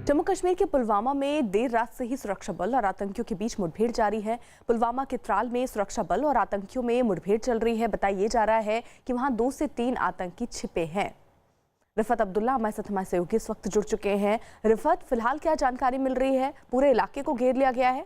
जम्मू कश्मीर के पुलवामा में देर रात से ही सुरक्षा बल और आतंकियों के बीच मुठभेड़ जारी है। पुलवामा के त्राल में सुरक्षा बल और आतंकियों में मुठभेड़ चल रही है। बताया जा रहा है कि वहां 2 से 3 आतंकी छिपे हैं। रिफत अब्दुल्ला हमारे साथ हमारे सहयोगी इस वक्त जुड़ चुके हैं। रिफत, फिलहाल क्या जानकारी मिल रही है? पूरे इलाके को घेर लिया गया है?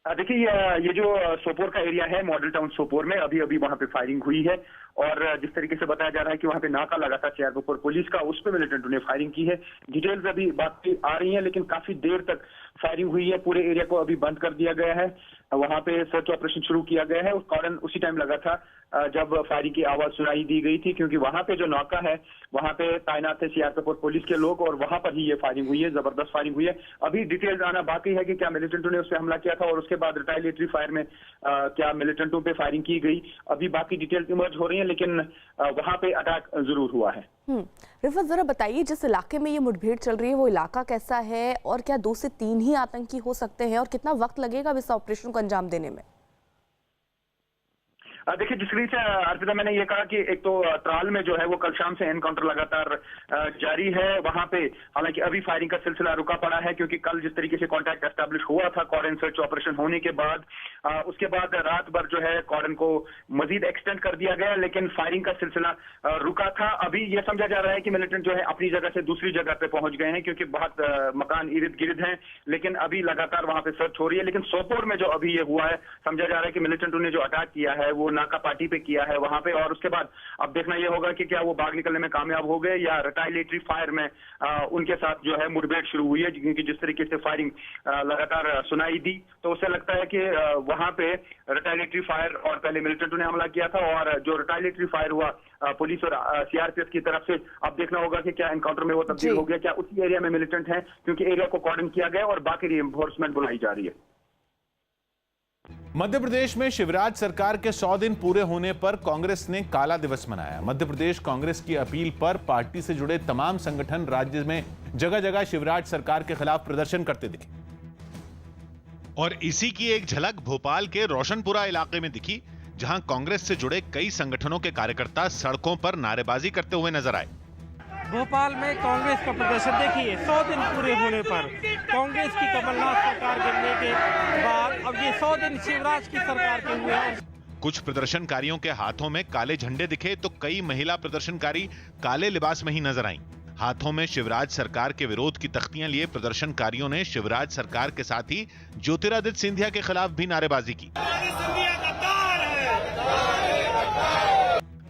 देखिए, ये जो सोपोर का एरिया है, मॉडल टाउन सोपोर में अभी अभी वहां पे फायरिंग हुई है और जिस तरीके से बताया जा रहा है कि वहां पे नाका लगा था सीआरपीएफ और पुलिस का, उस पे मिलिटेंटों ने फायरिंग की है। डिटेल्स अभी बात आ रही है, लेकिन काफी देर तक फायरिंग हुई है। पूरे एरिया को अभी बंद कर दिया गया है। वहां पे सर्च ऑपरेशन शुरू किया गया है। कॉर्डन उसी टाइम लगा था जब फायरिंग की आवाज सुनाई दी गई थी, क्योंकि वहां पे जो नाका है वहां पे तैनात थे सीआरपीएफ और पुलिस के लोग, और वहां पर ही ये फायरिंग हुई है। जबरदस्त फायरिंग हुई है। अभी डिटेल्स आना बाकी है कि क्या मिलिटेंटों ने उस पर हमला किया था और उसके बाद रिटायलेटरी फायर में क्या मिलिटेंटों पे फायरिंग की गई। अभी बाकी डिटेल्स इमर्ज हो रही है, लेकिन वहां पे अटैक जरूर हुआ है। रिफत, जरा बताइए, जिस इलाके में ये मुठभेड़ चल रही है वो इलाका कैसा है और क्या 2 से 3 ही आतंकी हो सकते हैं और कितना वक्त लगेगा इस ऑपरेशन को अंजाम देने में? देखिए, जिस तरीके से अर्पिता मैंने ये कहा कि एक तो त्राल में जो है वो कल शाम से एनकाउंटर लगातार जारी है। वहां पे हालांकि अभी फायरिंग का सिलसिला रुका पड़ा है, क्योंकि कल जिस तरीके से कांटेक्ट एस्टैब्लिश हुआ था कॉर्डन सर्च ऑपरेशन होने के बाद, उसके बाद रात भर जो है कॉर्डन को मजीद एक्सटेंड कर दिया गया, लेकिन फायरिंग का सिलसिला रुका था। अभी ये समझा जा रहा है कि मिलिटेंट जो है अपनी जगह से दूसरी जगह पे पहुंच गए हैं, क्योंकि बहुत मकान इर्द गिर्द हैं, लेकिन अभी लगातार वहां पे सर्च हो रही है। लेकिन सोपोर में जो अभी ये हुआ है, समझा जा रहा है कि मिलिटेंटों ने जो अटैक किया है वो नाका पार्टी पे किया है वहां पे, और उसके बाद अब देखना यह होगा कि क्या वो भाग निकलने में कामयाब हो गए या रिटायलेटरी फायर में उनके साथ जो है मुठभेड़ शुरू हुई है। क्योंकि जिस तरीके से फायरिंग लगातार सुनाई दी, तो उससे लगता है कि वहां पे रिटायलेटरी फायर और पहले मिलिटेंटों ने हमला किया था, और जो रिटायलेटरी फायर हुआ पुलिस और सीआरपीएफ की तरफ से, अब देखना होगा कि क्या एनकाउंटर में वो तब्दील हो गया, क्या उसी एरिया में मिलिटेंट है, क्योंकि एरिया को कॉर्डन किया गया और बाकी रिइंफोर्समेंट बुलाई जा रही है। मध्य प्रदेश में शिवराज सरकार के 100 दिन पूरे होने पर कांग्रेस ने काला दिवस मनाया। मध्य प्रदेश कांग्रेस की अपील पर पार्टी से जुड़े तमाम संगठन राज्य में जगह जगह शिवराज सरकार के खिलाफ प्रदर्शन करते दिखे। और इसी की एक झलक भोपाल के रोशनपुरा इलाके में दिखी, जहां कांग्रेस से जुड़े कई संगठनों के कार्यकर्ता सड़कों पर नारेबाजी करते हुए नजर आए। भोपाल में कांग्रेस का प्रदर्शन देखिए, 100 दिन पूरे होने पर कांग्रेस की कमलनाथ सरकार गिरने के बाद अब ये 100 दिन शिवराज की सरकार के हुए हैं। कुछ प्रदर्शनकारियों के हाथों में काले झंडे दिखे, तो कई महिला प्रदर्शनकारी काले लिबास में ही नजर आईं। हाथों में शिवराज सरकार के विरोध की तख्तियां लिए प्रदर्शनकारियों ने शिवराज सरकार के साथ ही ज्योतिरादित्य सिंधिया के खिलाफ भी नारेबाजी की।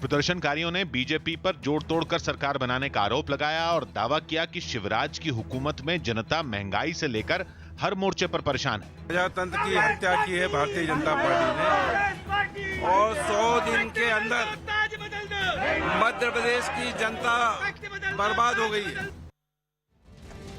प्रदर्शनकारियों ने बीजेपी पर जोड़ तोड़कर सरकार बनाने का आरोप लगाया और दावा किया कि शिवराज की हुकूमत में जनता महंगाई से लेकर हर मोर्चे पर परेशान है। प्रजातंत्र की हत्या की है भारतीय जनता पार्टी ने, और 100 दिन के अंदर मध्य प्रदेश की जनता बर्बाद हो गई है।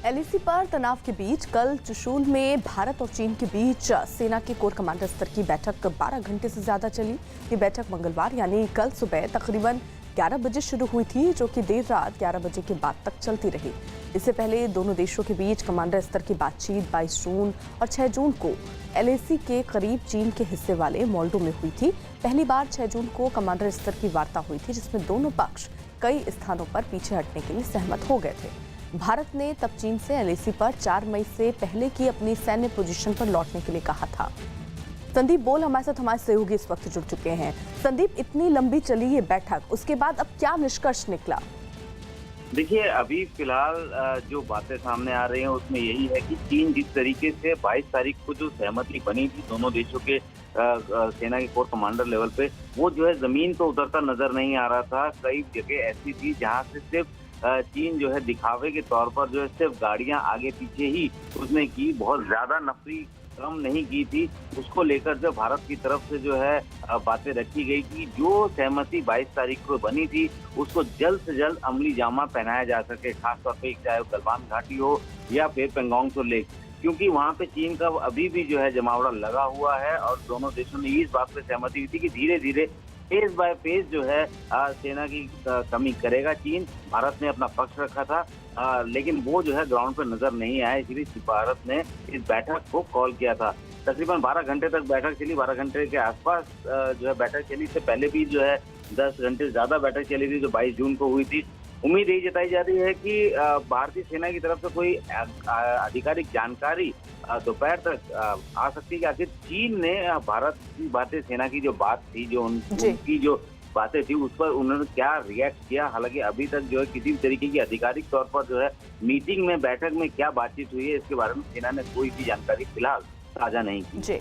एलएसी पर तनाव के बीच कल चुशूल में भारत और चीन के बीच सेना के कोर कमांडर स्तर की बैठक 12 घंटे से ज्यादा चली। ये बैठक मंगलवार यानी कल सुबह तकरीबन 11 बजे शुरू हुई थी, जो कि देर रात 11 बजे के बाद तक चलती रही। इससे पहले दोनों देशों के बीच कमांडर स्तर की बातचीत 22 जून और 6 जून को एलएसी के करीब चीन के हिस्से वाले मोल्डो में हुई थी। पहली बार 6 जून को कमांडर स्तर की वार्ता हुई थी, जिसमें दोनों पक्ष कई स्थानों पर पीछे हटने के लिए सहमत हो गए थे। भारत ने तब चीन से एलएसी पर 4 मई से पहले की अपनी सैन्य पोजीशन पर लौटने के लिए कहा था। संदीप बोल हमारे साथ हमारे सहयोगी इस वक्त जुड़ चुके हैं। संदीप, इतनी लंबी चली ये बैठक, उसके बाद अब क्या निष्कर्ष निकला? देखिए, अभी फिलहाल जो बातें सामने आ रही हैं उसमें यही है कि चीन जिस तरीके से 22 तारीख को जो सहमति बनी थी दोनों देशों के सेना के कोर कमांडर लेवल पे, वो जो है जमीन पे उतरता नजर नहीं आ रहा था। कई जगह ऐसी थी जहां से सिर्फ चीन जो है दिखावे के तौर पर जो है सिर्फ गाड़ियां आगे पीछे ही उसने की, बहुत ज्यादा नफरी कम नहीं की थी। उसको लेकर जो भारत की तरफ से जो है बातें रखी गई कि जो सहमति 22 तारीख को बनी थी उसको जल्द से जल्द अमली जामा पहनाया जा सके, खासतौर पे चाहे गलवान घाटी हो या फिर पेंगोंग त्सो लेक, क्योंकि वहां पे चीन का अभी भी जो है जमावड़ा लगा हुआ है। और दोनों देशों ने इस बात पे सहमति हुई थी कि धीरे धीरे फेज बाय फेज जो है सेना की कमी करेगा चीन। भारत ने अपना पक्ष रखा था, लेकिन वो जो है ग्राउंड पर नजर नहीं आया, इसलिए भारत ने इस बैठक को कॉल किया था। तकरीबन 12 घंटे तक बैठक चली, 12 घंटे के आसपास जो है बैठक चली। इससे पहले भी जो है 10 घंटे ज्यादा बैठक चली थी, जो 22 जून को हुई थी। उम्मीद यही जताई जा रही है कि भारतीय सेना की तरफ से कोई आधिकारिक जानकारी दोपहर तक आ सकती है कि आखिर चीन ने भारतीय सेना की जो बात थी, जो उनकी जो बातें थी, उस पर उन्होंने क्या रिएक्ट किया। हालांकि अभी तक जो है किसी भी तरीके की आधिकारिक तौर पर जो है मीटिंग में, बैठक में क्या बातचीत हुई है, इसके बारे में सेना ने कोई भी जानकारी फिलहाल साझा नहीं की। जी।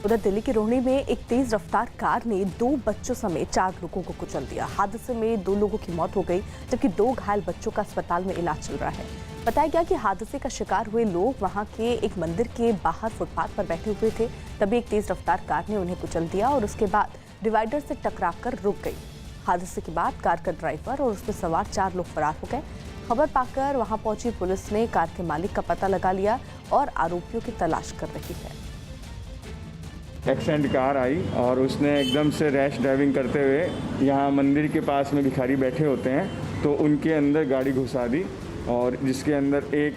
उधर दिल्ली की रोहिणी में एक तेज रफ्तार कार ने 2 बच्चों समेत 4 लोगों को कुचल दिया। हादसे में 2 लोगों की मौत हो गई, जबकि 2 घायल बच्चों का अस्पताल में इलाज चल रहा है। बताया गया कि हादसे का शिकार हुए लोग वहां के एक मंदिर के बाहर फुटपाथ पर बैठे हुए थे। तभी एक तेज रफ्तार कार ने उन्हें कुचल दिया और उसके बाद डिवाइडर से टकराकर रुक गई। हादसे के बाद कार का ड्राइवर और उसमें सवार 4 लोग फरार हो गए। खबर पाकर वहां पहुंची पुलिस ने कार के मालिक का पता लगा लिया और आरोपियों की तलाश कर रही है। एक्सीडेंट कार आई और उसने एकदम से रैश ड्राइविंग करते हुए यहाँ मंदिर के पास में भिखारी बैठे होते हैं, तो उनके अंदर गाड़ी घुसा दी और जिसके अंदर एक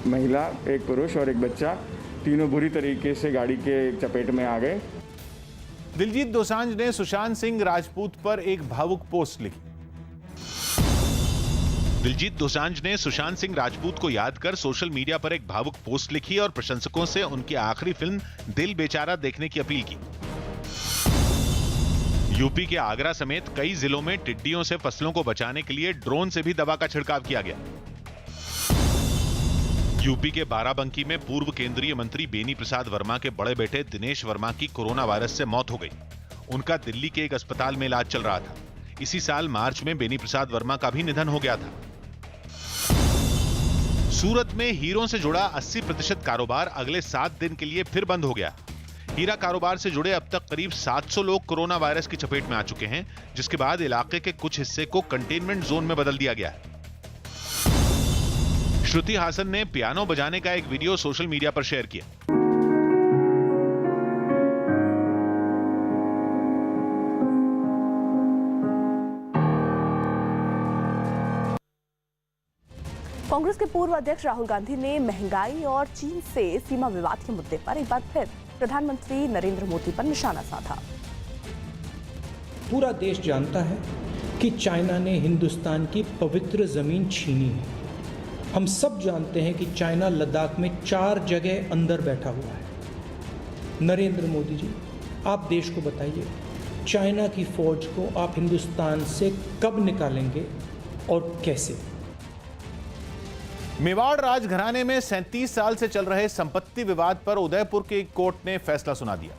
महिला, एक पुरुष और एक बच्चा, तीनों बुरी तरीके से गाड़ी के चपेट में आ गए। दिलजीत दोसांझ ने सुशांत सिंह राजपूत पर एक भावुक पोस्ट लिखी। दिलजीत दोसांझ ने सुशांत सिंह राजपूत को याद कर सोशल मीडिया पर एक भावुक पोस्ट लिखी और प्रशंसकों से उनकी आखिरी फिल्म दिल बेचारा देखने की अपील की। यूपी के आगरा समेत कई जिलों में टिड्डियों से फसलों को बचाने के लिए ड्रोन से भी दवा का छिड़काव किया गया। यूपी के बाराबंकी में पूर्व केंद्रीय मंत्री बेनी प्रसाद वर्मा के बड़े बेटे दिनेश वर्मा की कोरोना वायरस से मौत हो गई। उनका दिल्ली के एक अस्पताल में इलाज चल रहा था। इसी साल मार्च में बेनी प्रसाद वर्मा का भी निधन हो गया था। सूरत में हीरों से जुड़ा 80% कारोबार अगले 7 दिन के लिए फिर बंद हो गया। हीरा कारोबार से जुड़े अब तक करीब 700 लोग कोरोना वायरस की चपेट में आ चुके हैं, जिसके बाद इलाके के कुछ हिस्से को कंटेनमेंट जोन में बदल दिया गया है। श्रुति हासन ने पियानो बजाने का एक वीडियो सोशल मीडिया पर शेयर किया। कांग्रेस के पूर्व अध्यक्ष राहुल गांधी ने महंगाई और चीन से सीमा विवाद के मुद्दे पर एक बार फिर प्रधानमंत्री नरेंद्र मोदी पर निशाना साधा। पूरा देश जानता है कि चाइना ने हिंदुस्तान की पवित्र जमीन छीनी है। हम सब जानते हैं कि चाइना लद्दाख में 4 जगह अंदर बैठा हुआ है। नरेंद्र मोदी जी, आप देश को बताइए, चाइना की फौज को आप हिंदुस्तान से कब निकालेंगे और कैसे? मेवाड़ राजघराने में 37 साल से चल रहे संपत्ति विवाद पर उदयपुर की कोर्ट ने फैसला सुना दिया।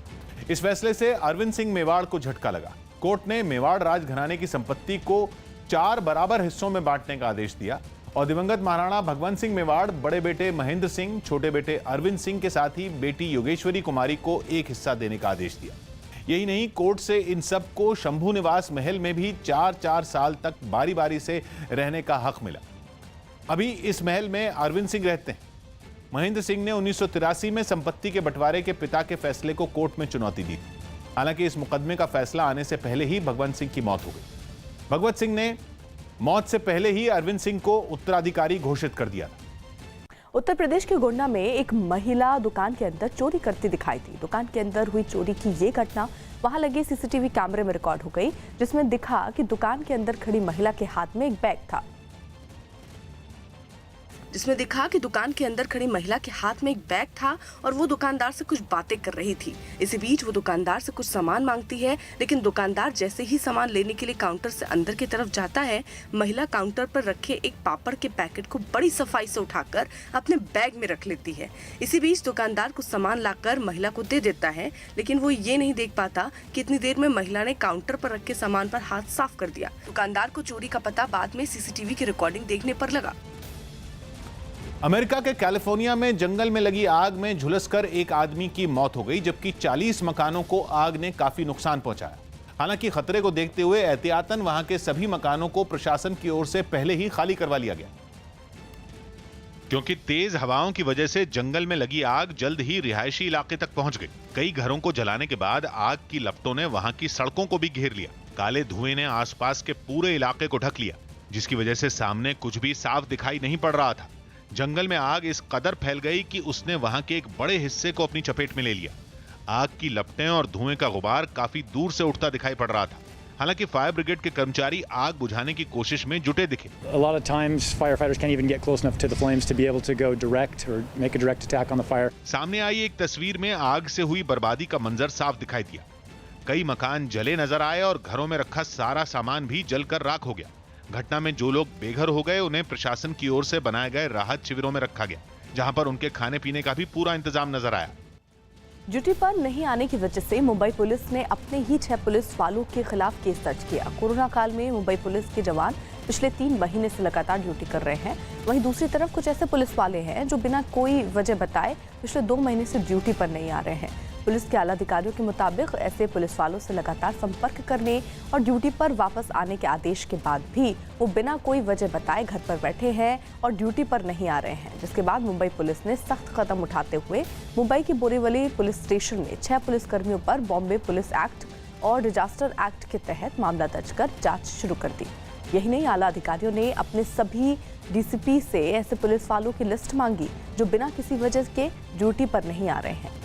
इस फैसले से अरविंद सिंह मेवाड़ को झटका लगा। कोर्ट ने मेवाड़ राजघराने की संपत्ति को 4 बराबर हिस्सों में बांटने का आदेश दिया और दिवंगत महाराणा भगवंत सिंह मेवाड़, बड़े बेटे महेंद्र सिंह, छोटे बेटे अरविंद सिंह के साथ ही बेटी योगेश्वरी कुमारी को एक हिस्सा देने का आदेश दिया। यही नहीं, कोर्ट से इन सबको शंभू निवास महल में भी 4-4 साल तक बारी बारी से रहने का हक मिला। अभी इस महल में अरविंद सिंह रहते हैं। महेंद्र सिंह ने 1983 में संपत्ति के बंटवारे के पिता के फैसले को कोर्ट में चुनौती दी। हालांकि इस मुकदमे का फैसला आने से पहले ही भगवंत सिंह की मौत हो गई। भगवंत सिंह ने मौत से पहले ही अरविंद सिंह को उत्तराधिकारी घोषित कर दिया था। उत्तर प्रदेश के गोंडा में एक महिला दुकान के अंदर चोरी करती दिखाई दी। दुकान के अंदर हुई चोरी की ये घटना वहां लगे सीसीटीवी कैमरे में रिकॉर्ड हो गई, जिसमें दिखा कि दुकान के अंदर खड़ी महिला के हाथ में एक बैग था। और वो दुकानदार से कुछ बातें कर रही थी। इसी बीच वो दुकानदार से कुछ सामान मांगती है, लेकिन दुकानदार जैसे ही सामान लेने के लिए काउंटर से अंदर की तरफ जाता है, महिला काउंटर पर रखे एक पापड़ के पैकेट को बड़ी सफाई से उठाकर अपने बैग में रख लेती है। इसी बीच दुकानदार कुछ सामान लाकर महिला को दे देता है, लेकिन वो ये नहीं देख पाता कि इतनी देर में महिला ने काउंटर पर रखे सामान पर हाथ साफ कर दिया। दुकानदार को चोरी का पता बाद में सीसीटीवी की रिकॉर्डिंग देखने पर लगा। अमेरिका के कैलिफोर्निया में जंगल में लगी आग में झुलसकर एक आदमी की मौत हो गई, जबकि 40 मकानों को आग ने काफी नुकसान पहुंचाया। हालांकि खतरे को देखते हुए एहतियातन वहां के सभी मकानों को प्रशासन की ओर से पहले ही खाली करवा लिया गया, क्योंकि तेज हवाओं की वजह से जंगल में लगी आग जल्द ही रिहायशी इलाके तक पहुंच गई। कई घरों को जलाने के बाद आग की लपटों ने वहां की सड़कों को भी घेर लिया। काले धुएं ने आसपास के पूरे इलाके को ढक लिया, जिसकी वजह से सामने कुछ भी साफ दिखाई नहीं पड़ रहा था। जंगल में आग इस कदर फैल गई कि उसने वहां के एक बड़े हिस्से को अपनी चपेट में ले लिया। आग की लपटें और धुएं का गुबार काफी दूर से उठता दिखाई पड़ रहा था। हालांकि फायर ब्रिगेड के कर्मचारी आग बुझाने की कोशिश में जुटे दिखे। A lot of times firefighters can't even get close enough to the flames to be able to go direct or make a direct attack on the fire. सामने आई एक तस्वीर में आग से हुई बर्बादी का मंजर साफ दिखाई दिया। कई मकान जले नजर आए और घरों में रखा सारा सामान भी जलकर राख हो गया। घटना में जो लोग बेघर हो गए उन्हें प्रशासन की ओर से बनाए गए राहत शिविरों में रखा गया, जहां पर उनके खाने पीने का भी पूरा इंतजाम नजर आया। ड्यूटी पर नहीं आने की वजह से मुंबई पुलिस ने अपने ही 6 पुलिस वालों के खिलाफ केस दर्ज किया। कोरोना काल में मुंबई पुलिस के जवान पिछले 3 महीने से लगातार ड्यूटी कर रहे हैं। वहीं दूसरी तरफ कुछ ऐसे पुलिस वाले हैं जो बिना कोई वजह बताए पिछले 2 महीने से ड्यूटी पर नहीं आ रहे हैं। पुलिस के आला अधिकारियों के मुताबिक ऐसे पुलिस वालों से लगातार संपर्क करने और ड्यूटी पर वापस आने के आदेश के बाद भी वो बिना कोई वजह बताए घर पर बैठे हैं और ड्यूटी पर नहीं आ रहे हैं, जिसके बाद मुंबई पुलिस ने सख्त कदम उठाते हुए मुंबई की बोरीवली पुलिस स्टेशन में 6 पुलिसकर्मियों पर बॉम्बे पुलिस एक्ट और डिजास्टर एक्ट के तहत मामला दर्ज कर जांच शुरू कर दी। यही नहीं, आला अधिकारियों ने अपने सभी डीसीपी से ऐसे पुलिस वालों की लिस्ट मांगी जो बिना किसी वजह के ड्यूटी पर नहीं आ रहे हैं।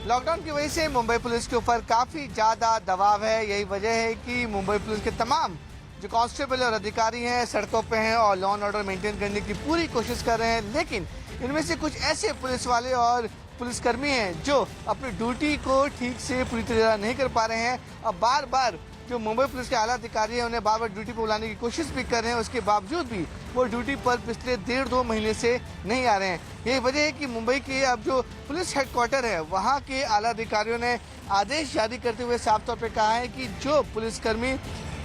लॉकडाउन की वजह से मुंबई पुलिस के ऊपर काफ़ी ज़्यादा दबाव है। यही वजह है कि मुंबई पुलिस के तमाम जो कांस्टेबल और अधिकारी हैं सड़कों पे हैं और लॉ एंड ऑर्डर मेंटेन करने की पूरी कोशिश कर रहे हैं, लेकिन इनमें से कुछ ऐसे पुलिस वाले और पुलिसकर्मी हैं जो अपनी ड्यूटी को ठीक से पूरी तरह नहीं कर पा रहे हैं। अब बार बार जो मुंबई पुलिस के आला अधिकारी हैं उन्हें बार बार ड्यूटी पर बुलाने की कोशिश भी कर रहे हैं, उसके बावजूद भी वो ड्यूटी पर पिछले 1.5-2 महीने से नहीं आ रहे हैं। यही वजह है कि मुंबई के अब जो पुलिस हेडक्वार्टर है वहाँ के आला अधिकारियों ने आदेश जारी करते हुए साफ तौर पे कहा है कि जो पुलिसकर्मी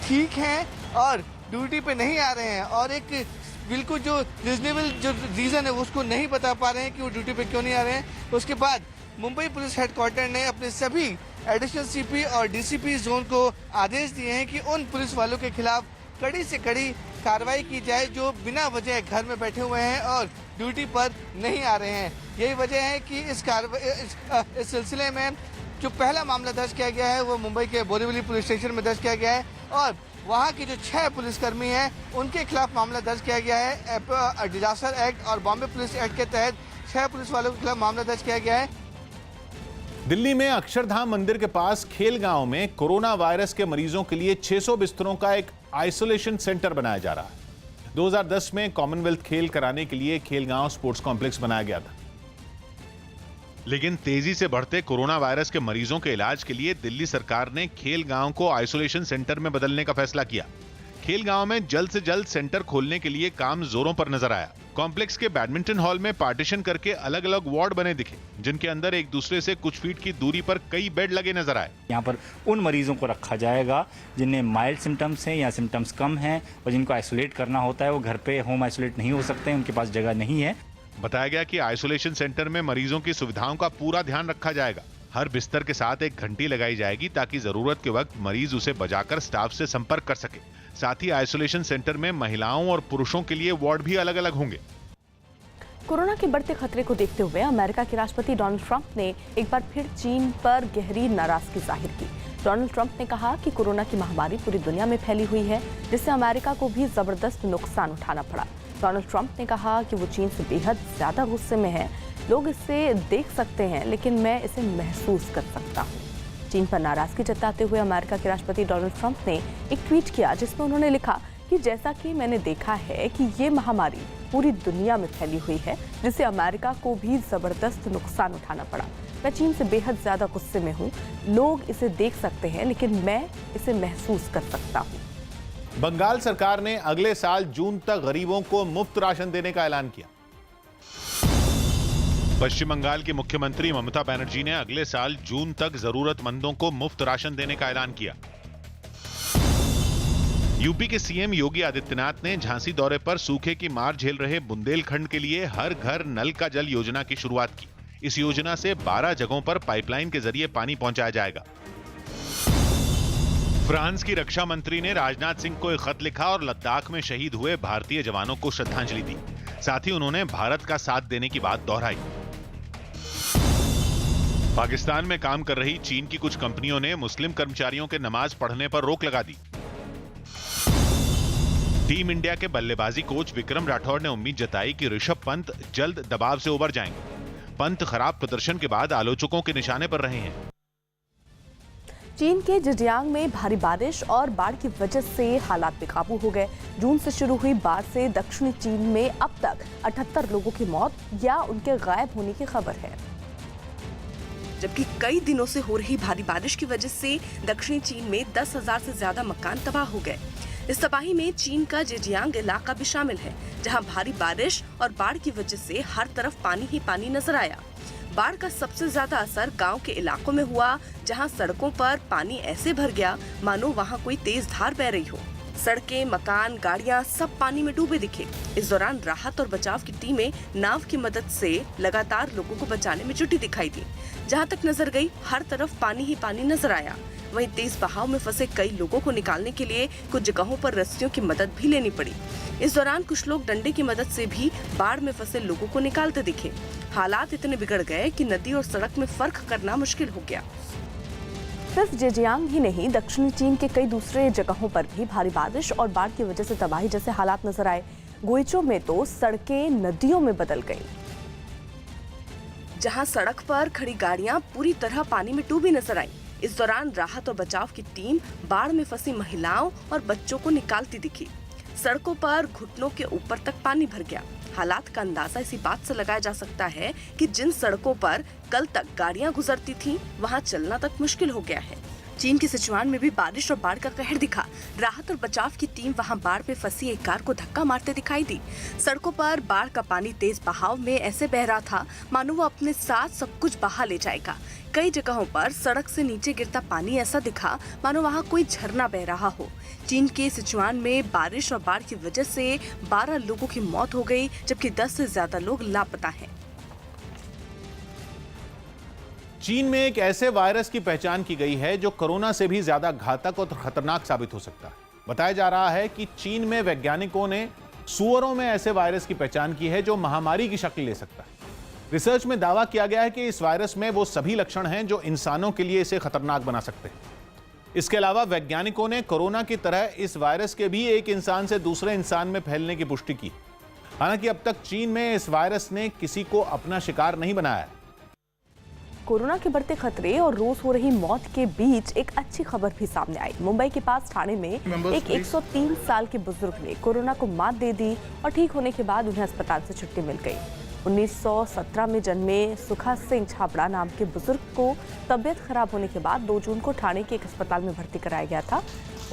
ठीक हैं और ड्यूटी पे नहीं आ रहे हैं और एक बिल्कुल जो रीजनेबल जो रीज़न है उसको नहीं बता पा रहे हैं कि वो ड्यूटी पे क्यों नहीं आ रहे हैं, उसके बाद मुंबई पुलिस हेडक्वार्टर ने अपने सभी एडिशनल सीपी और डीसीपी जोन को आदेश दिए हैं कि उन पुलिस वालों के खिलाफ कड़ी से कड़ी कार्रवाई की जाए जो बिना वजह घर में बैठे हुए हैं और ड्यूटी पर नहीं आ रहे हैं। यही वजह है कि इस सिलसिले में जो पहला मामला दर्ज किया गया है वो मुंबई के बोरीवली पुलिस स्टेशन में दर्ज किया गया है और वहाँ के जो 6 पुलिसकर्मी हैं उनके खिलाफ मामला दर्ज किया गया है। डिजास्टर एक्ट और बॉम्बे पुलिस एक्ट के तहत 6 पुलिस वालों के खिलाफ मामला दर्ज किया गया है। दिल्ली में अक्षरधाम मंदिर के पास खेल गांव में कोरोना वायरस के मरीजों के लिए 600 बिस्तरों का एक आइसोलेशन सेंटर बनाया जा रहा है। 2010 में कॉमनवेल्थ खेल कराने के लिए खेल गांव स्पोर्ट्स कॉम्प्लेक्स बनाया गया था, लेकिन तेजी से बढ़ते कोरोना वायरस के मरीजों के इलाज के लिए दिल्ली सरकार ने खेल गांव को आइसोलेशन सेंटर में बदलने का फैसला किया। खेल गांव में जल्द से जल्द सेंटर खोलने के लिए काम जोरों पर नजर आया। कॉम्प्लेक्स के बैडमिंटन हॉल में पार्टीशन करके अलग अलग वार्ड बने दिखे, जिनके अंदर एक दूसरे से कुछ फीट की दूरी पर कई बेड लगे नजर आए। यहाँ पर उन मरीजों को रखा जाएगा जिन्हें माइल्ड सिम्टम्स हैं या सिम्टम्स कम हैं और जिनको आइसोलेट करना होता है, वो घर पे होम आइसोलेट नहीं हो सकते हैं, उनके पास जगह नहीं है। बताया गया कि आइसोलेशन सेंटर में मरीजों की सुविधाओं का पूरा ध्यान रखा जाएगा। हर बिस्तर के साथ एक घंटी लगाई जाएगी ताकि जरूरत के वक्त मरीज उसे बजाकर स्टाफ से संपर्क कर सके। साथ ही आइसोलेशन सेंटर में महिलाओं और पुरुषों के लिए वार्ड भी अलग अलग होंगे। कोरोना के बढ़ते खतरे को देखते हुए अमेरिका के राष्ट्रपति डोनाल्ड ट्रंप ने एक बार फिर चीन पर गहरी नाराजगी जाहिर की। डोनाल्ड ट्रंप ने कहा कि कोरोना की महामारी पूरी दुनिया में फैली हुई है, जिससे अमेरिका को भी जबरदस्त नुकसान उठाना पड़ा। डोनाल्ड ट्रंप ने कहा कि वो चीन से बेहद ज्यादा गुस्से में है। लोग इसे देख सकते हैं लेकिन मैं इसे महसूस कर सकता हूँ। चीन पर नाराजगी जताते हुए अमेरिका के राष्ट्रपति डोनाल्ड ट्रंप ने एक ट्वीट किया जिसमें उन्होंने लिखा कि जैसा कि मैंने देखा है कि ये महामारी पूरी दुनिया में फैली हुई है, जिससे अमेरिका को भी जबरदस्त नुकसान उठाना पड़ा। मैं चीन से बेहद ज्यादा गुस्से में हूँ। लोग इसे देख सकते हैं लेकिन मैं इसे महसूस कर सकता हूँ। बंगाल सरकार ने अगले साल जून तक गरीबों को मुफ्त राशन देने का ऐलान किया। पश्चिम बंगाल की मुख्यमंत्री ममता बनर्जी ने अगले साल जून तक जरूरतमंदों को मुफ्त राशन देने का ऐलान किया। यूपी के सीएम योगी आदित्यनाथ ने झांसी दौरे पर सूखे की मार झेल रहे बुंदेलखंड के लिए हर घर नल का जल योजना की शुरुआत की। इस योजना से 12 जगहों पर पाइपलाइन के जरिए पानी पहुंचाया जाएगा। फ्रांस की रक्षा मंत्री ने राजनाथ सिंह को एक खत लिखा और लद्दाख में शहीद हुए भारतीय जवानों को श्रद्धांजलि दी। साथ ही उन्होंने भारत का साथ देने की बात दोहराई। पाकिस्तान में काम कर रही चीन की कुछ कंपनियों ने मुस्लिम कर्मचारियों के नमाज पढ़ने पर रोक लगा दी। टीम इंडिया के बल्लेबाजी कोच विक्रम राठौर ने उम्मीद जताई कि ऋषभ पंत जल्द दबाव से उबर जाएंगे। पंत खराब प्रदर्शन के बाद आलोचकों के निशाने पर रहे हैं। चीन के जिजियांग में भारी बारिश और बाढ़ की वजह से हालात बेकाबू हो गए। जून से शुरू हुई बाढ़ से दक्षिणी चीन में अब तक 78 लोगों की मौत या उनके गायब होने की खबर है। जबकि कई दिनों से हो रही भारी बारिश की वजह से दक्षिणी चीन में 10,000 से ज्यादा मकान तबाह हो गए। इस तबाही में चीन का जिजियांग इलाका भी शामिल है, जहां भारी बारिश और बाढ़ की वजह से हर तरफ पानी ही पानी नजर आया। बाढ़ का सबसे ज्यादा असर गांव के इलाकों में हुआ, जहां सड़कों पर पानी ऐसे भर गया मानो वहां कोई तेज धार बह रही हो। सड़कें, मकान, गाड़ियां सब पानी में डूबे दिखे। इस दौरान राहत और बचाव की टीमें नाव की मदद से लगातार लोगों को बचाने में जुटी दिखाई दी। जहां तक नजर गई हर तरफ पानी ही पानी नजर आया। वहीं तेज बहाव में फंसे कई लोगों को निकालने के लिए कुछ जगहों पर रस्सियों की मदद भी लेनी पड़ी। इस दौरान कुछ लोग डंडे की मदद से भी बाढ़ में फंसे लोगों को निकालते दिखे। हालात इतने बिगड़ गए कि नदी और सड़क में फर्क करना मुश्किल हो गया। सिर्फ जिजियांग ही नहीं, दक्षिणी चीन के कई दूसरे जगहों पर भी भारी बारिश और बाढ़ की वजह से तबाही जैसे हालात नजर आए। गुइचो में तो सड़कें नदियों में बदल गईं, जहां सड़क पर खड़ी गाड़ियां पूरी तरह पानी में डूबी नजर आईं। इस दौरान राहत और बचाव की टीम बाढ़ में फंसी महिलाओं और बच्चों को निकालती दिखी। सड़कों पर घुटनों के ऊपर तक पानी भर गया। हालात का अंदाजा इसी बात से लगाया जा सकता है कि जिन सड़कों पर कल तक गाड़ियां गुजरती थीं, वहां चलना तक मुश्किल हो गया है। चीन के सिचुआन में भी बारिश और बाढ़ का कहर दिखा। राहत और बचाव की टीम वहां बाढ़ में फंसी एक कार को धक्का मारते दिखाई दी। सड़कों पर बाढ़ का पानी तेज बहाव में ऐसे बह रहा था मानो वो अपने साथ सब कुछ बहा ले जाएगा। कई जगहों पर सड़क से नीचे गिरता पानी ऐसा दिखा मानो वहां कोई झरना बह रहा हो। चीन के सिचुआन में बारिश और बाढ़ की वजह से 12 लोगों की मौत हो गई, जबकि 10 से ज्यादा लोग लापता हैं। चीन में एक ऐसे वायरस की पहचान की गई है जो कोरोना से भी ज्यादा घातक और खतरनाक साबित हो सकता है। बताया जा रहा है कि चीन में वैज्ञानिकों ने सूअरों में ऐसे वायरस की पहचान की है जो महामारी की शक्ल ले सकता है। रिसर्च में दावा किया गया है कि इस वायरस में वो सभी लक्षण हैं जो इंसानों के लिए इसे खतरनाक बना सकते हैं। इसके अलावा वैज्ञानिकों ने कोरोना की तरह इस वायरस के भी एक इंसान से दूसरे इंसान में फैलने की पुष्टि की। हालांकि अब तक चीन में इस वायरस ने किसी को अपना शिकार नहीं बनाया। कोरोना के बढ़ते खतरे और रोज हो रही मौत के बीच एक अच्छी खबर भी सामने आई। मुंबई के पास ठाणे में एक 103 साल के बुजुर्ग ने कोरोना को मात दे दी और ठीक होने के बाद उन्हें अस्पताल से छुट्टी मिल गई। 1917 में जन्मे सुखा सिंह छाबड़ा नाम के बुजुर्ग को तबियत खराब होने के बाद 2 जून को ठाणे के एक अस्पताल में भर्ती कराया गया था।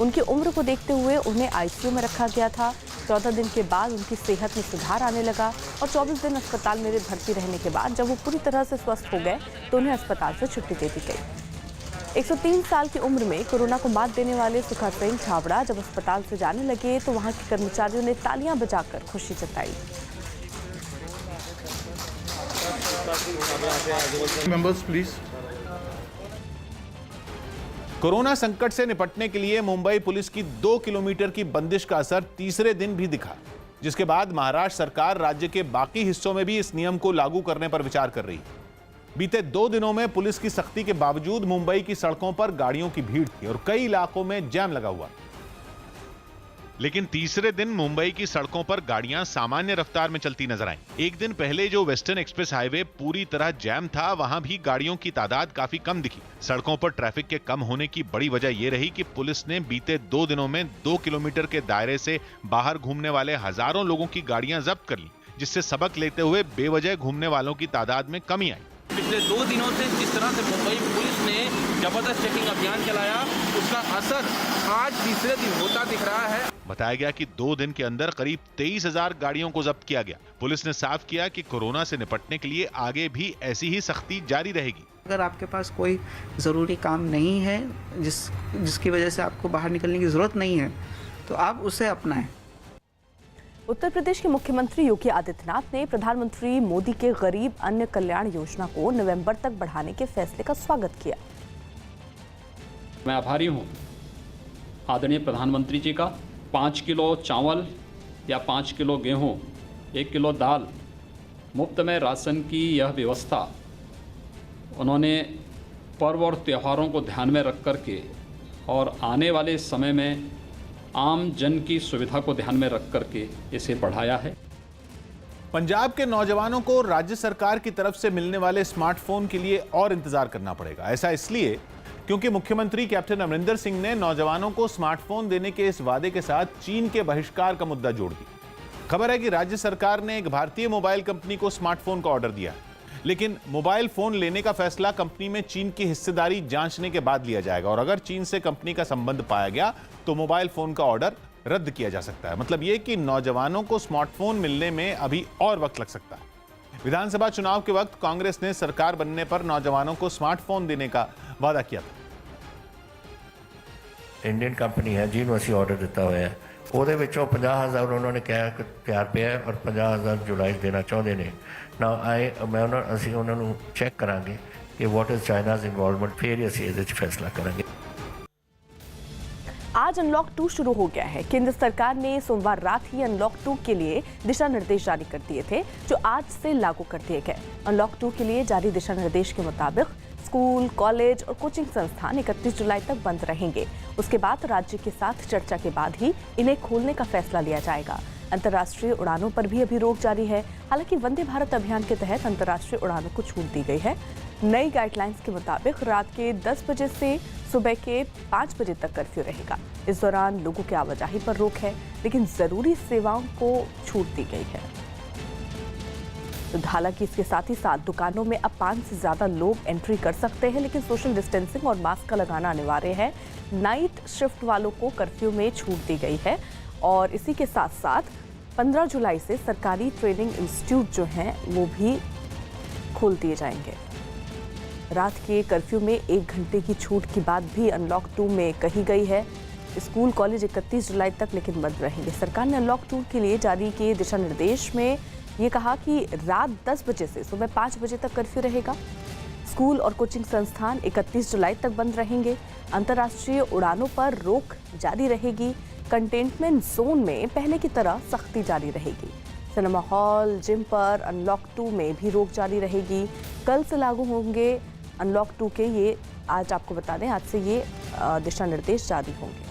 उनकी उम्र को देखते हुए उन्हें आईसीयू में रखा गया था। 14 दिन के बाद उनकी सेहत में सुधार आने लगा और 24 दिन अस्पताल में भर्ती रहने के बाद जब वो पूरी तरह से स्वस्थ हो गए तो उन्हें अस्पताल से छुट्टी दे दी गई। 103 साल की उम्र में कोरोना को मात देने वाले सुखा सिंह छाबड़ा जब अस्पताल से जाने लगे तो वहां के कर्मचारियों ने तालियां बजाकर खुशी जताई। Members please. कोरोना संकट से निपटने के लिए मुंबई पुलिस की 2 किलोमीटर की बंदिश का असर तीसरे दिन भी दिखा, जिसके बाद महाराष्ट्र सरकार राज्य के बाकी हिस्सों में भी इस नियम को लागू करने पर विचार कर रही है। बीते 2 दिनों में पुलिस की सख्ती के बावजूद मुंबई की सड़कों पर गाड़ियों की भीड़ थी और कई इलाकों में जैम लगा हुआ। लेकिन तीसरे दिन मुंबई की सड़कों पर गाड़ियां सामान्य रफ्तार में चलती नजर आईं। एक दिन पहले जो वेस्टर्न एक्सप्रेस हाईवे पूरी तरह जैम था, वहां भी गाड़ियों की तादाद काफी कम दिखी। सड़कों पर ट्रैफिक के कम होने की बड़ी वजह यह रही कि पुलिस ने बीते 2 दिनों में 2 किलोमीटर के दायरे से बाहर घूमने वाले हजारों लोगों की गाड़ियां जब्त कर ली, जिससे सबक लेते हुए बेवजह घूमने वालों की तादाद में कमी आई। पिछले 2 दिनों से जिस तरह से मुंबई पुलिस ने जबरदस्त चेकिंग अभियान चलाया, उसका असर आज तीसरे दिन होता दिख रहा है। बताया गया कि 2 दिन के अंदर करीब 23,000 गाड़ियों को जब्त किया गया। पुलिस ने साफ किया कि कोरोना से निपटने के लिए आगे भी ऐसी ही सख्ती जारी रहेगी। अगर आपके पास कोई ज़रूरी काम नहीं है, जिसकी वजह से आपको बाहर निकलने की ज़रूरत नहीं है, तो आप उसे अपनाएं। उत्तर प्रदेश के मुख्यमंत्री योगी आदित्यनाथ ने प्रधानमंत्री मोदी के गरीब अन्न कल्याण योजना को नवंबर तक बढ़ाने के फैसले का स्वागत किया। मैं आभारी हूं आदरणीय प्रधानमंत्री जी का। 5 किलो चावल या 5 किलो गेहूं, 1 किलो दाल, मुफ्त में राशन की यह व्यवस्था उन्होंने पर्व और त्योहारों को ध्यान में रख कर के और आने वाले समय में आम जन की सुविधा को ध्यान में रख कर के इसे बढ़ाया है। पंजाब के नौजवानों को राज्य सरकार की तरफ से मिलने वाले स्मार्टफोन के लिए और इंतजार करना पड़ेगा। ऐसा इसलिए क्योंकि मुख्यमंत्री कैप्टन अमरिंदर सिंह ने नौजवानों को स्मार्टफोन देने के इस वादे के साथ चीन के बहिष्कार का मुद्दा जोड़ दिया। खबर है कि राज्य सरकार ने एक भारतीय मोबाइल कंपनी को स्मार्टफोन का ऑर्डर दिया, लेकिन मोबाइल फोन लेने का फैसला कंपनी में चीन की हिस्सेदारी जांचने के बाद लिया जाएगा और अगर चीन से कंपनी का संबंध पाया गया तो मोबाइल फोन का ऑर्डर रद्द किया जा सकता है। मतलब यह कि नौजवानों को स्मार्टफोन मिलने में अभी और वक्त लग सकता है। विधानसभा चुनाव के वक्त कांग्रेस ने सरकार बनने पर नौजवानों को स्मार्टफोन देने का वादा किया था। इंडियन कंपनी है जिन्होंने ਅਸੀਂ ਆਰਡਰ ਦਿੱਤਾ ਹੋਇਆ ਹੈ, ਉਹਦੇ ਵਿੱਚੋਂ 50,000 ਉਹਨਾਂ ਨੇ ਕਿਹਾ ਕਿ ਤਿਆਰ ਪਿਆ ਹੈ ਔਰ 50,000 ਜੁਲਾਈ ਦੇਣਾ ਚਾਹੁੰਦੇ ਨੇ। ਨਾਓ ਅਸੀਂ ਉਹਨਾਂ ਨੂੰ ਚੈੱਕ ਕਰਾਂਗੇ ਕਿ ਵਾਟ ਇਜ਼ ਚਾਈਨਾਜ਼ ਇਨਵੋਲਵਮੈਂਟ, ਫਿਰ ਹੀ ਅਸੀਂ ਇਹਦੇ 'ਚ ਫੈਸਲਾ ਕਰਾਂਗੇ। आज अनलॉक 2 शुरू हो गया है। केंद्र सरकार ने सोमवार रात ही अनलॉक 2 के लिए दिशा निर्देश जारी कर दिए थे, जो आज से लागू कर दिए गए। अनलॉक 2 के लिए जारी दिशा निर्देश के मुताबिक स्कूल, कॉलेज और कोचिंग संस्थान 31 जुलाई तक बंद रहेंगे। उसके बाद राज्य के साथ चर्चा के बाद ही इन्हें खोलने का फैसला लिया जाएगा। अंतर्राष्ट्रीय उड़ानों पर भी अभी रोक जारी है। हालांकि वंदे भारत अभियान के तहत अंतर्राष्ट्रीय उड़ानों को छूट दी गई है। नई गाइडलाइंस के मुताबिक रात के 10 बजे से सुबह के 5 बजे तक कर्फ्यू रहेगा। इस दौरान लोगों की आवाजाही पर रोक है, लेकिन जरूरी सेवाओं को छूट दी गई है। हालांकि इसके साथ ही साथ दुकानों में अब 5 से ज्यादा लोग एंट्री कर सकते हैं, लेकिन सोशल डिस्टेंसिंग और मास्क का लगाना अनिवार्य है। नाइट शिफ्ट वालों को कर्फ्यू में छूट दी गई है और इसी के साथ साथ 15 जुलाई से सरकारी ट्रेनिंग इंस्टीट्यूट जो हैं वो भी खोल दिए जाएंगे। रात के कर्फ्यू में 1 घंटे की छूट की बात भी अनलॉक 2 में कही गई है। स्कूल, कॉलेज 31 जुलाई तक लेकिन बंद रहेंगे। सरकार ने अनलॉक 2 के लिए जारी किए दिशा निर्देश में ये कहा कि रात 10 बजे से सुबह 5 बजे तक कर्फ्यू रहेगा। स्कूल और कोचिंग संस्थान 31 जुलाई तक बंद रहेंगे। अंतर्राष्ट्रीय उड़ानों पर रोक जारी रहेगी। कंटेनमेंट जोन में पहले की तरह सख्ती जारी रहेगी। सिनेमा हॉल, जिम पर अनलॉक 2 में भी रोक जारी रहेगी। कल से लागू होंगे अनलॉक 2 के ये, आज आपको बता दें, आज से ये दिशा निर्देश जारी होंगे।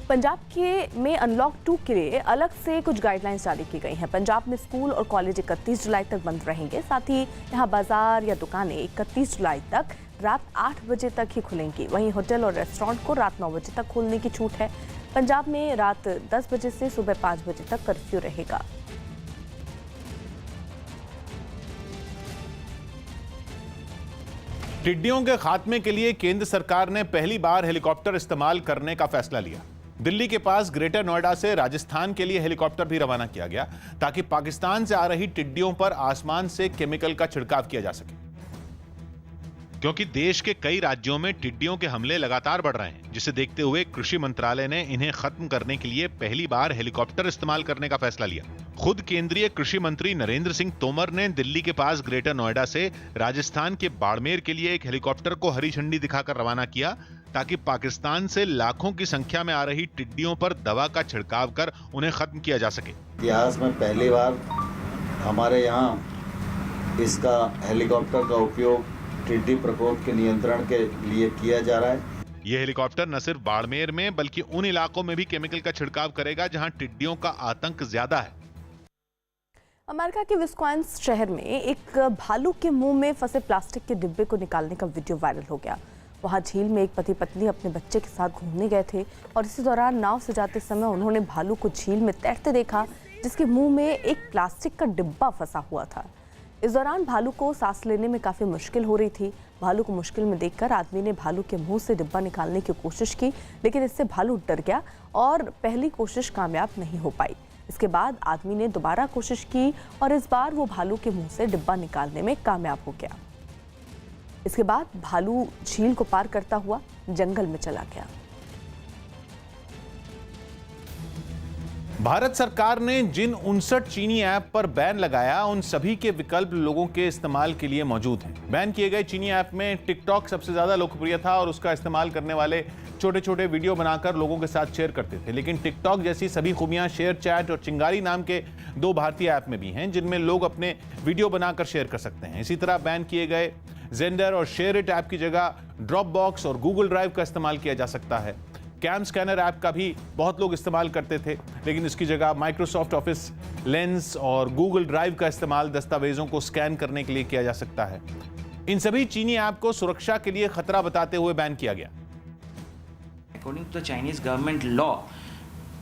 पंजाब में अनलॉक 2 के लिए अलग से कुछ गाइडलाइंस जारी की गई हैं। पंजाब में स्कूल और कॉलेज 31 जुलाई तक बंद रहेंगे। साथ ही यहाँ बाजार या दुकानें 31 जुलाई तक रात 8 बजे तक ही खुलेंगी। वहीं होटल और रेस्टोरेंट को रात 9 बजे तक खोलने की छूट है। पंजाब में रात 10 बजे से सुबह 5 बजे तक कर्फ्यू रहेगा। टिड्डियों के खात्मे के लिए केंद्र सरकार ने पहली बार हेलीकॉप्टर इस्तेमाल करने का फैसला लिया। दिल्ली के पास ग्रेटर नोएडा से राजस्थान के लिए हेलीकॉप्टर भी रवाना किया गया ताकि पाकिस्तान से आ रही टिड्डियों पर आसमान से केमिकल का छिड़काव किया जा सके। क्योंकि देश के कई राज्यों में टिड्डियों के हमले लगातार बढ़ रहे हैं, जिसे देखते हुए कृषि मंत्रालय ने इन्हें खत्म करने के लिए पहली बार हेलीकॉप्टर इस्तेमाल करने का फैसला लिया। खुद केंद्रीय कृषि मंत्री नरेंद्र सिंह तोमर ने दिल्ली के पास ग्रेटर नोएडा से राजस्थान के बाड़मेर के लिए एक हेलीकॉप्टर को हरी झंडी दिखाकर रवाना किया ताकि पाकिस्तान से लाखों की संख्या में आ रही टिड्डियों पर दवा का छिड़काव कर उन्हें खत्म किया जा सके। इतिहास में पहली बार हमारे यहाँ इसका हेलीकॉप्टर का उपयोग टिड्डी प्रकोप के नियंत्रण के लिए किया जा रहा है। यह हेलीकॉप्टर न सिर्फ बाड़मेर में बल्कि उन इलाकों में भी केमिकल का छिड़काव करेगा जहां टिड्डियों का आतंक ज्यादा है। अमेरिका के विस्कॉन्सिन शहर में एक भालू के मुंह में फंसे प्लास्टिक के डिब्बे को निकालने का वीडियो वायरल हो गया। वहां झील में एक पति पत्नी अपने बच्चे के साथ घूमने गए थे और इसी दौरान नाव से जाते समय उन्होंने भालू को झील में तैरते देखा, जिसके मुंह में एक प्लास्टिक का डिब्बा फंसा हुआ था। इस दौरान भालू को सांस लेने में काफ़ी मुश्किल हो रही थी। भालू को मुश्किल में देखकर आदमी ने भालू के मुंह से डिब्बा निकालने की कोशिश की, लेकिन इससे भालू डर गया और पहली कोशिश कामयाब नहीं हो पाई। इसके बाद आदमी ने दोबारा कोशिश की और इस बार वो भालू के मुंह से डिब्बा निकालने में कामयाब हो गया। इसके बाद भालू झील को पार करता हुआ जंगल में चला गया। भारत सरकार ने जिन 59 चीनी ऐप पर बैन लगाया, उन सभी के विकल्प लोगों के इस्तेमाल के लिए मौजूद हैं। बैन किए गए चीनी ऐप में टिकटॉक सबसे ज्यादा लोकप्रिय था और उसका इस्तेमाल करने वाले छोटे छोटे वीडियो बनाकर लोगों के साथ शेयर करते थे। लेकिन टिकटॉक जैसी सभी खूबियां शेयर चैट और चिंगारी नाम के 2 भारतीय ऐप में भी हैं, जिनमें लोग अपने वीडियो बनाकर शेयर कर सकते हैं। इसी तरह बैन किए गए जेंडर और शेयर इट ऐप की जगह ड्रॉप बॉक्स और गूगल ड्राइव का इस्तेमाल किया जा सकता है। कैम स्कैनर ऐप का भी बहुत लोग इस्तेमाल करते थे, लेकिन इसकी जगह माइक्रोसॉफ्ट ऑफिस लेंस और गूगल ड्राइव का इस्तेमाल दस्तावेजों को स्कैन करने के लिए किया जा सकता है। इन सभी चीनी ऐप को सुरक्षा के लिए खतरा बताते हुए बैन किया गया। According to the Chinese government law,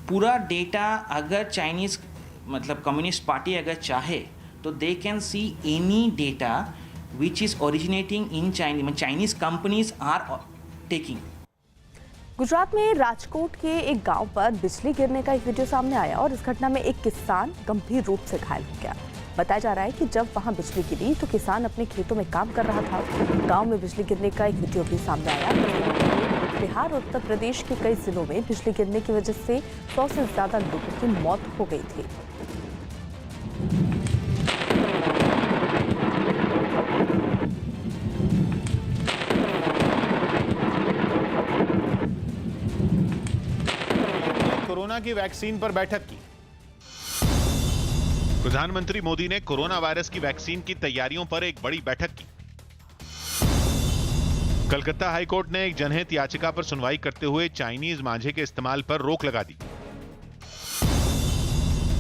पूरा डेटा अगर चाइनीज मतलब कम्युनिस्ट पार्टी अगर चाहे तो they can see any data which is originating in Chinese companies are taking. Gujarat में राजकोट के एक गांव पर बिजली गिरने का एक वीडियो सामने आया और इस घटना में एक किसान गंभीर रूप से घायल हो गया। बताया जा रहा है कि जब वहां बिजली गिरी तो किसान अपने खेतों में काम कर रहा था। गांव में बिजली गिरने का एक वीडियो भी सामने आया। बिहार और उत्तर प्रदेश के कई जिलों में बिजली गिरने की वजह से 100 से ज्यादा लोगों की मौत हो गई थी। कोरोना की वैक्सीन पर बैठक की। प्रधानमंत्री मोदी ने कोरोना वायरस की वैक्सीन की तैयारियों पर एक बड़ी बैठक की। कलकत्ता हाईकोर्ट ने एक जनहित याचिका पर सुनवाई करते हुए चाइनीज मांझे के इस्तेमाल पर रोक लगा दी।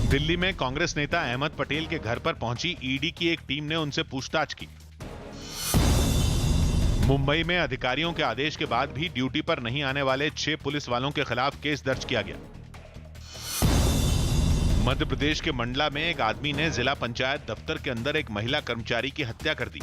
दिल्ली में कांग्रेस नेता अहमद पटेल के घर पर पहुंची ईडी की एक टीम ने उनसे पूछताछ की। मुंबई में अधिकारियों के आदेश के बाद भी ड्यूटी पर नहीं आने वाले 6 पुलिस वालों के खिलाफ केस दर्ज किया गया। मध्य प्रदेश के मंडला में एक आदमी ने जिला पंचायत दफ्तर के अंदर एक महिला कर्मचारी की हत्या कर दी।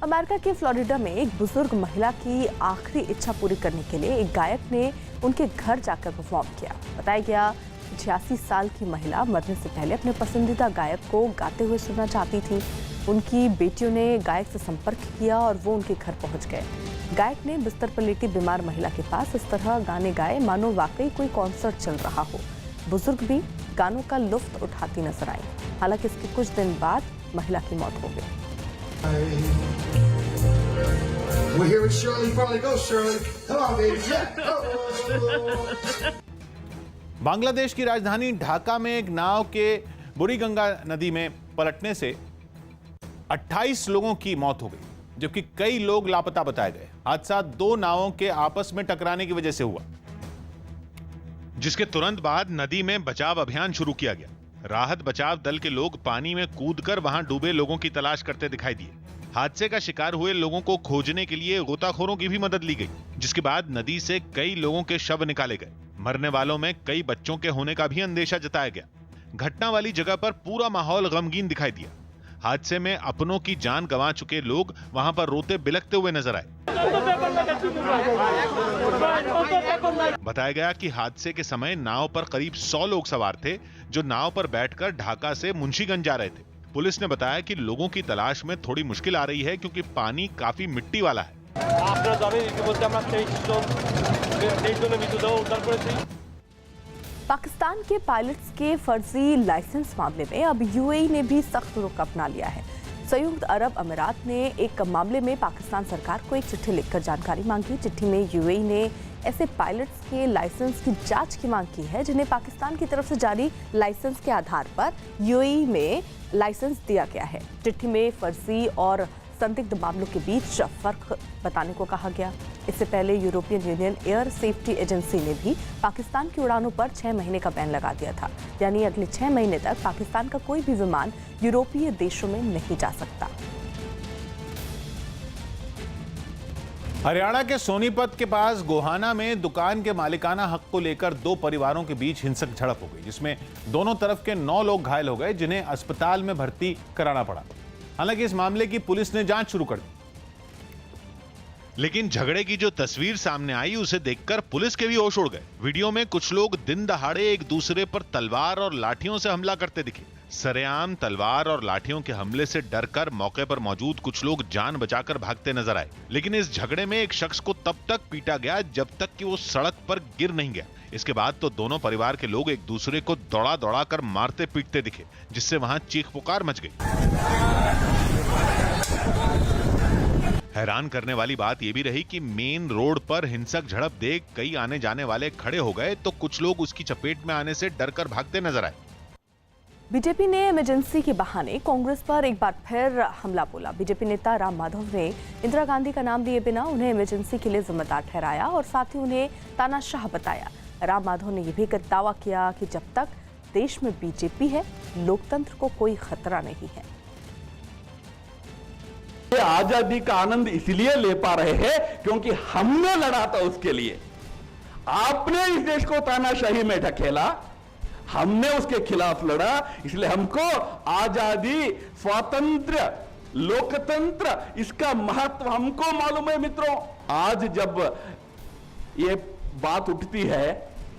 अमेरिका के फ्लोरिडा में एक बुजुर्ग महिला की आखिरी इच्छा पूरी करने के लिए एक गायक ने उनके घर जाकर परफॉर्म किया। बताया गया 86 साल की महिला मरने से पहले अपने पसंदीदा गायक को गाते हुए सुनना चाहती थी। उनकी बेटियों ने गायक से संपर्क किया और वो उनके घर पहुंच गए। गायक ने बिस्तर पर लेटी बीमार महिला के पास इस तरह गाने गाए मानो वाकई कोई कॉन्सर्ट चल रहा हो। बुजुर्ग भी गानों का लुत्फ उठाती नजर आई। हालांकि इसके कुछ दिन बाद महिला की मौत हो गई। बांग्लादेश की राजधानी ढाका में एक नाव के बुड़ीगंगा नदी में पलटने से 28 लोगों की मौत हो गई, जबकि कई लोग लापता बताए गए। हादसा 2 नावों के आपस में टकराने की वजह से हुआ, जिसके तुरंत बाद नदी में बचाव अभियान शुरू किया गया। राहत बचाव दल के लोग पानी में कूदकर वहां डूबे लोगों की तलाश करते दिखाई दिए। हादसे का शिकार हुए लोगों को खोजने के लिए गोताखोरों की भी मदद ली गई, जिसके बाद नदी से कई लोगों के शव निकाले गए। मरने वालों में कई बच्चों के होने का भी अंदेशा जताया गया। घटना वाली जगह पर पूरा माहौल गमगीन दिखाई दिया। हादसे में अपनों की जान गंवा चुके लोग वहां पर रोते बिलखते हुए नजर आए। बताया गया कि हादसे के समय नाव पर करीब 100 लोग सवार थे, जो नाव पर बैठकर ढाका से मुंशीगंज जा रहे थे। पुलिस ने बताया कि लोगों की तलाश में थोड़ी मुश्किल आ रही है, क्योंकि पानी काफी मिट्टी वाला है। पाकिस्तान के पायलट्स के फर्जी लाइसेंस मामले में अब यूएई ने भी सख्त रुख अपना लिया है। संयुक्त अरब अमीरात ने एक मामले में पाकिस्तान सरकार को एक चिट्ठी लिखकर जानकारी मांगी। चिट्ठी में यूएई ने ऐसे पायलट्स के लाइसेंस की जांच की मांग की है जिन्हें पाकिस्तान की तरफ से जारी लाइसेंस के आधार पर यूएई में लाइसेंस दिया गया है। चिट्ठी में फर्जी और संदिग्ध मामलों के बीच फर्क बताने को कहा गया। इससे पहले European union air safety agency ने भी पाकिस्तान की उड़ानों पर 6 महीने का बैन लगा दिया था, यानी अगले 6 महीने तक पाकिस्तान का कोई भी विमान यूरोपीय देशों में नहीं जा सकता। हरियाणा के सोनीपत के पास गोहाना में दुकान के मालिकाना हक को लेकर 2 परिवारों के बीच हिंसक झड़प हो गई, जिसमें दोनों तरफ के 9 लोग घायल हो गए, जिन्हें अस्पताल में भर्ती कराना पड़ा। हालांकि इस मामले की पुलिस ने जांच शुरू कर दी, लेकिन झगड़े की जो तस्वीर सामने आई उसे देखकर पुलिस के भी होश उड़ गए। वीडियो में कुछ लोग दिन दहाड़े एक दूसरे पर तलवार और लाठियों से हमला करते दिखे। सरेआम तलवार और लाठियों के हमले से डरकर मौके पर मौजूद कुछ लोग जान बचाकर भागते नजर आए। लेकिन इस झगड़े में एक शख्स को तब तक पीटा गया जब तक कि वो सड़क पर गिर नहीं गया। इसके बाद तो दोनों परिवार के लोग एक दूसरे को दौड़ा दौड़ा कर मारते पीटते दिखे, जिससे वहां चीख पुकार मच गई। हैरान करने वाली बात यह भी रही कि मेन रोड पर हिंसक झड़प देख कई आने जाने वाले खड़े हो गए, तो कुछ लोग उसकी चपेट में आने से डरकर भागते नजर आए। बीजेपी ने इमरजेंसी के बहाने कांग्रेस पर एक बार फिर हमला बोला। बीजेपी नेता राम माधव ने इंदिरा गांधी का नाम लिए बिना उन्हें इमरजेंसी के लिए जिम्मेदार ठहराया और साथ ही उन्हें तानाशाह बताया। राम माधव ने यह भी दावा किया कि जब तक देश में बीजेपी है, लोकतंत्र को कोई खतरा नहीं है। आजादी का आनंद इसलिए ले पा रहे हैं क्योंकि हमने लड़ा था उसके लिए। आपने इस देश को तानाशाही में ढकेला, हमने उसके खिलाफ लड़ा, इसलिए हमको आजादी, स्वातंत्र्य, लोकतंत्र, इसका महत्व हमको मालूम है। मित्रों, आज जब ये बात उठती है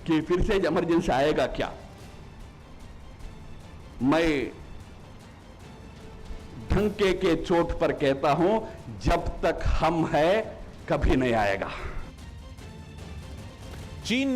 कि फिर से इमरजेंसी आएगा क्या, मैं ढंके के चोट पर कहता हूं, जब तक हम हैं कभी नहीं आएगा। चीन ने